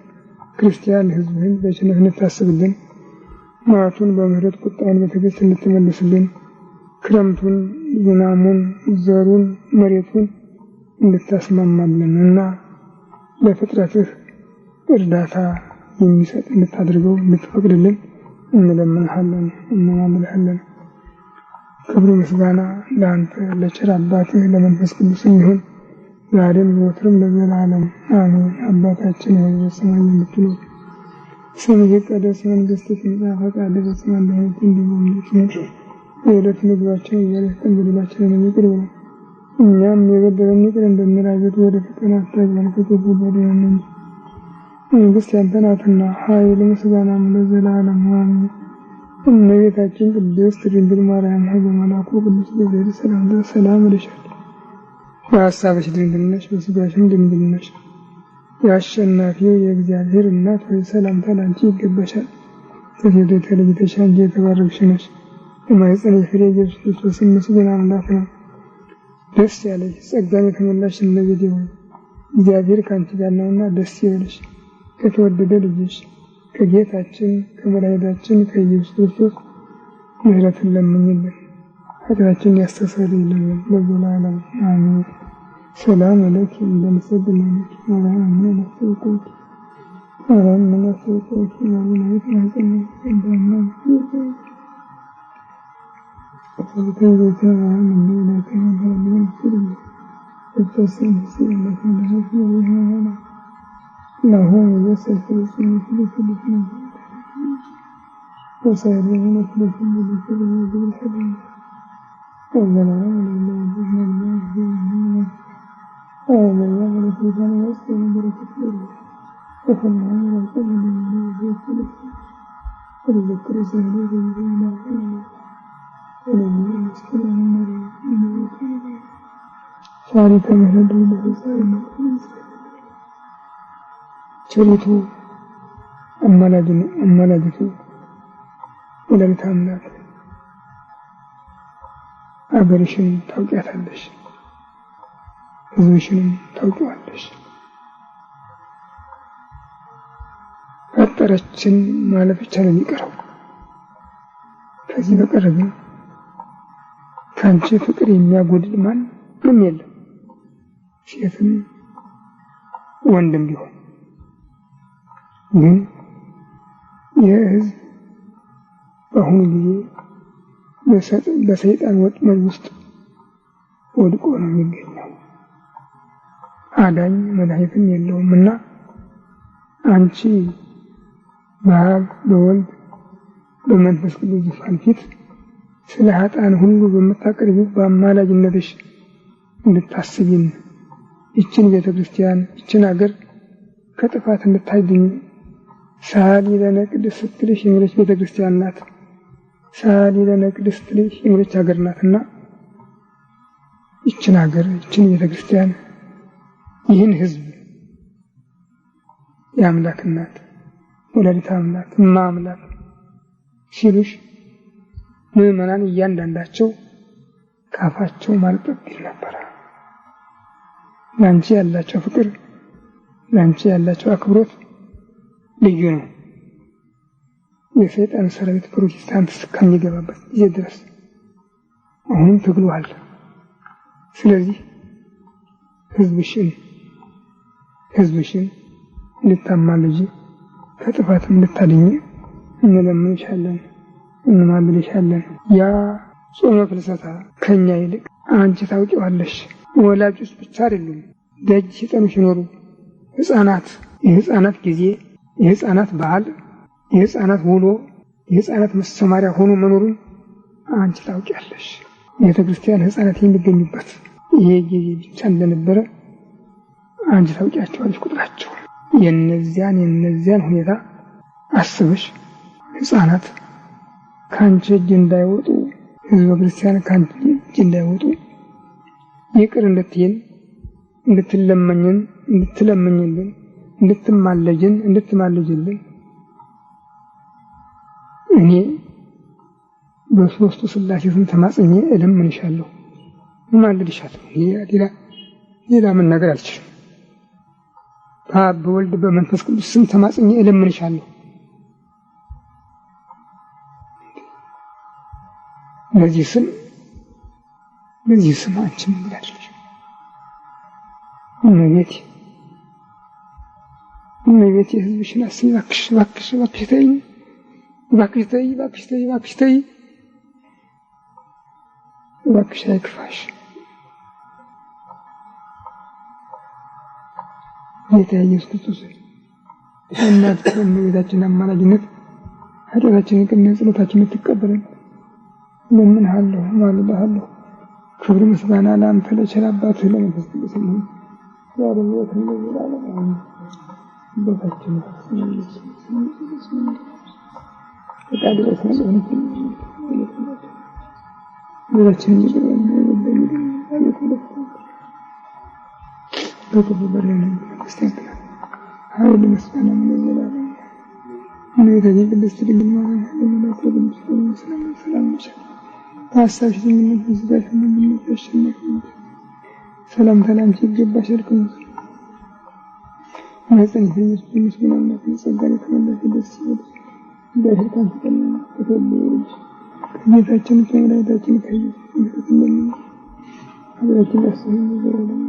ክርስቲያን ሕዝብህን በቸርነት እንድታስብልን፣ መዓቱን በምህረት ቁጣውን በትዕግስት እንድትመልስልን፣ ክረምቱን ዝናሙን ዘሩን መሬቱን እንድታስማማልንና ለፍጥረትህ እርዳታ የሚሰጥ እንድታደርገው እንድትፈቅድልን እንለምንሃለን እንማልድሃለን። ክብር ምስጋና ለአንተ ለቸር አባትህ ለመንፈስ ቅዱስ ይሁን ዛሬም ዘወትርም ለዘላለም አሜን። አባታችን ሆይ በሰማይ የምትኖር ስምህ ይቀደስ፣ መንግሥትህ ትምጣ፣ ፈቃድህ በሰማይ እንደሆነች እንዲሁ በምድር ትሁን። የዕለት ምግባችንን ዛሬ ስጠን፣ በደላችንን ይቅር በለን እኛም የበደሉንን ይቅር እንደምንል፣ አቤቱ ወደ ፈተና አታግባን ከክፉ አድነን እንጂ መንግሥት ያንተ ናትና ኃይል ምስጋናም ለዘላለሙ አሜን። እመቤታችን ቅድስት ድንግል ማርያም ሆይ በመልአኩ ቅዱስ ገብርኤል ሰላምታ ሰላም እልሻለሁ። በሐሳብሽ ድንግል ነሽ፣ በሥጋሽም ድንግል ነሽ። የአሸናፊው የእግዚአብሔር እናት ሆይ ሰላምታ ላንቺ ይገባሻል። ከሴቶች ተለይተሽ አንቺ የተባረክሽ ነሽ፣ የማኅፀንሽ ፍሬ ኢየሱስ ክርስቶስ ይመስገን አምላክ ነው። ደስ ያለሽ ጸጋን የተሞላሽ እመቤቴ ሆይ እግዚአብሔር ከአንቺ ጋር ነውና ደስ ይበልሽ። ከተወደደ ልጅሽ ከጌታችን ከመድኃኒታችን ከኢየሱስ ክርስቶስ ምሕረትን ለምኝልን፣ ኃጢአታችንን ያስተሰርይልን ለዘላለሙ አሜን። ሰላም ለኪ እንደምትሰግናለች ማርያም ምን አስተውቆች ማርያም ምን አስተውቆች ማርያም ያጸናች እንደና لهم يسأل فلسطين فلسطين وسيرون فلسطين فلسطين بالحبيب والظلام لله آمن يعمل في ذلك وأسلم بركة الله وفلنا عمل القبل من الله فلسطين ولذكر سهله بينا ولم يسكر عن مريم إنه وكذا شارك مهد له سائل ቸሪቱ አማላጅቱ ወላዲተ አምላክ አገርሽን ታውቂያታለሽ፣ ሕዝብሽንም ታውቂዋለሽ። ፈጠረችን ማለት ብቻ ነው የሚቀረው። ከዚህ በቀር ግን ከአንቺ ፍቅር የሚያጎድል ማንም የለም፣ ሴትም ወንድም ቢሆን። ግን የሕዝብ በአሁኑ ጊዜ በሰይጣን ወጥመድ ውስጥ ወድቆ ነው የሚገኘው። አዳኝ መድኃኒትም የለውምና አንቺ በአብ በወልድ በመንፈስ ቅዱስ ዙፋን ፊት ስለ ኃጥአን ሁሉ በምታቀርቢው በአማላጅነትሽ እንድታስቢን ይችን ቤተክርስቲያን ይችን ሀገር ከጥፋት እንድታድኝ ሳሊ ለነ ቅድስት ስትልሽ የምለች ቤተክርስቲያን ናት። ሳሊ ለነ ቅድስት ስትልሽ የምለች ሀገር ናትና ይችን ሀገር ይችን ቤተክርስቲያን ይህን ህዝብ የአምላክ እናት ወላዲተ አምላክ እማ አምላክ ሲሉሽ ምዕመናን እያንዳንዳቸው ካፋቸው ማልጠብ ይል ነበር። ላንቺ ያላቸው ፍቅር ላንቺ ያላቸው አክብሮት ልዩ ነው። የሰይጣን ሰራዊት ፕሮቴስታንት እስከሚገባበት ጊዜ ድረስ አሁንም ትግሉ አለ። ስለዚህ ህዝብሽን እንድታማልጂ ከጥፋትም እንድታድኝ እንለምንሻለን፣ እንማልድሻለን። ያ ጾመ ፍልሰታ ከኛ ይልቅ አንቺ ታውቂዋለሽ። ወላጆች ብቻ አይደሉም ደጅ ሲጠኑ ሲኖሩ ህፃናት የህፃናት ጊዜ የህፃናት በዓል የህፃናት ውሎ የህፃናት መሰማሪያ ሆኖ መኖሩን አንቺ ታውቂያለሽ። ቤተክርስቲያን ህፃናት የሚገኙበት ይሄ ጊዜ ብቻ እንደነበረ አንቺ ታውቂያቸዋለሽ ቁጥራቸው። የነዚያን ሁኔታ አስበሽ ህፃናት ካንቺ እጅ እንዳይወጡ ህዝበ ክርስቲያን ካንቺ እጅ እንዳይወጡ ይቅር እንድትይን እንድትለምኝልን እንድትማልጅልን እኔ በሦስቱ ሥላሴ ስም ተማጽኜ እለምንሻለሁ፣ እማልድሻለሁ። ሌላ ምን ነገር አልችልም። በአብ በወልድ በመንፈስ ቅዱስ ስም ተማጽኜ እለምንሻለሁ። ለዚህ ስም አንቺ ምን ብላለሽ? እመቤቴ ህዝብሽን አስቢ እባክሽ ተይ እባክሽ አይክፋሽ። ጌታ ኢየሱስ ክርስቶስ እናት በእመቤታችን አማላጅነት ኃጢአታችንን ይቅር ጸሎታችንን ትቀበለን እለምንሃለሁ እማልድሃለሁ። ክብር ምስጋና ለአንተ ለቸር አባትህ ለመንፈስ ቅዱስ ይሁን ዛሬም ዘወትርም ለዘላለሙ አሜን። አባታችን ፈቃድ በሰማይ ሁላችንም በክፉ በረን ክርስቲያን ኃይል ምስጋና ለዘላለሙ እመቤታችን ቅድስት ድንግል ማርያም ሰላም በሀሳብሽ ድንግልነት በሥጋሽ ድንግልነት ያሸነፍሽ ሰላምታ ላንቺ ይገባሻል። ማኅፀንሽ ኢየሱስ ምስጉን አምላክ ጸጋን የተመላሽ ደስ ይበልሽ እግዚአብሔር ካንቺ ጋር ነው። ከተወለደች ከጌታችን ከመድኃኒታችን ከኢየሱስ ክርስቶስ እንደምን ሀገራችን ያሰኘን ዘላለም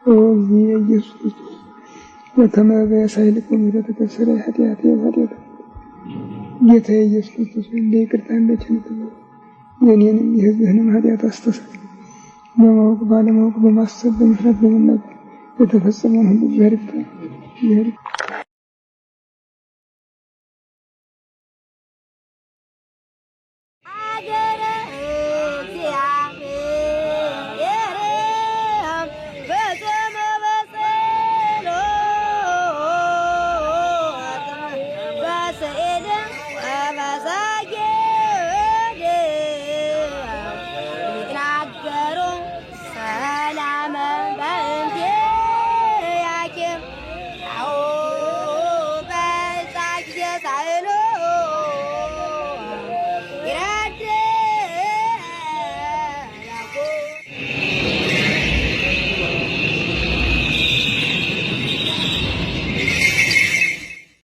እግዚእ ኢየሱስ ክርስቶስ በከመ በሳይልቅ በተከሰረ ኃጢአት ጌታ ኢየሱስ ክርስቶስ ለይቅርታ እንደቸነተ የኔንም የሕዝብህንም ኃጢአት አስተስር። በማወቅ ባለማወቅ በማሰብ በመፍራት በመናገር የተፈጸመውን ሁሉ እግዚአብሔር